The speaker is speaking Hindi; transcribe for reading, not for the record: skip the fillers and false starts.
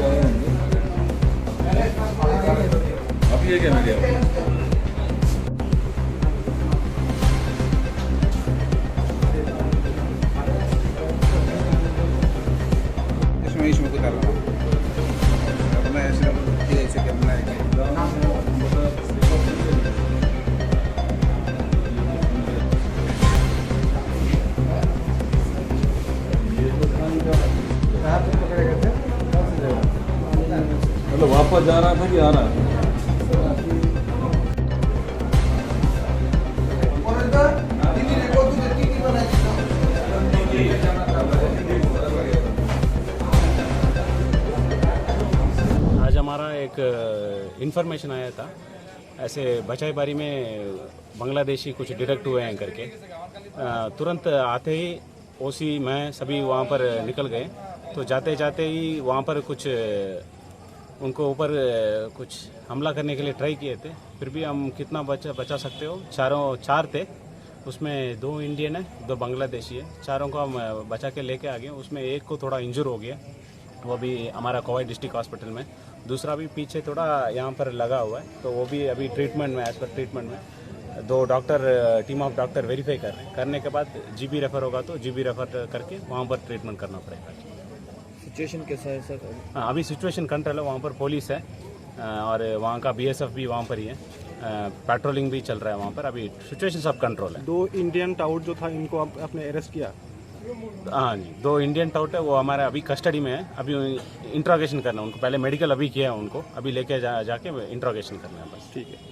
आए होंगे। अभी ये क्या मीडिया इसमें को डालना अपना ऐसे करना है। मतलब वापस जा रहा था कि आ रहा था? आज हमारा एक इन्फॉर्मेशन आया था, ऐसे बचाईबारी में बांग्लादेशी कुछ डिटेक्ट हुए हैं करके। तुरंत आते ही ओसी मैं सभी वहाँ पर निकल गए। तो जाते जाते ही वहाँ पर कुछ उनको ऊपर कुछ हमला करने के लिए ट्राई किए थे। फिर भी हम कितना बचा सकते हो, चार थे, उसमें 2 इंडियन है, 2 बांग्लादेशी है। चारों को हम बचा के लेके आ गए। उसमें एक को थोड़ा इंजर हो गया, वो भी हमारा कोवाई डिस्ट्रिक्ट हॉस्पिटल में। दूसरा भी पीछे थोड़ा यहाँ पर लगा हुआ है, तो वो भी अभी ट्रीटमेंट में, एज पर ट्रीटमेंट में। 2 doctor, team of doctor verify कर रहे हैं। करने के बाद जीबी रेफर होगा तो जीबी रेफर करके वहाँ पर ट्रीटमेंट करना पड़ेगा। सिचुएशन कैसा है सर? हाँ, अभी सिचुएशन कंट्रोल है। वहाँ पर पुलिस है और वहाँ का बीएसएफ भी वहाँ पर ही है। पेट्रोलिंग भी चल रहा है वहाँ पर। अभी सिचुएशन सब कंट्रोल है। 2 इंडियन टाउट जो था, इनको आपने अरेस्ट किया? हाँ जी, 2 इंडियन टाउट है, वो हमारे अभी कस्टडी में है। अभी इंट्रोगेशन करना है उनको, पहले मेडिकल अभी किया है उनको, अभी लेके जाके इंट्रोगेशन करना है बस। ठीक है।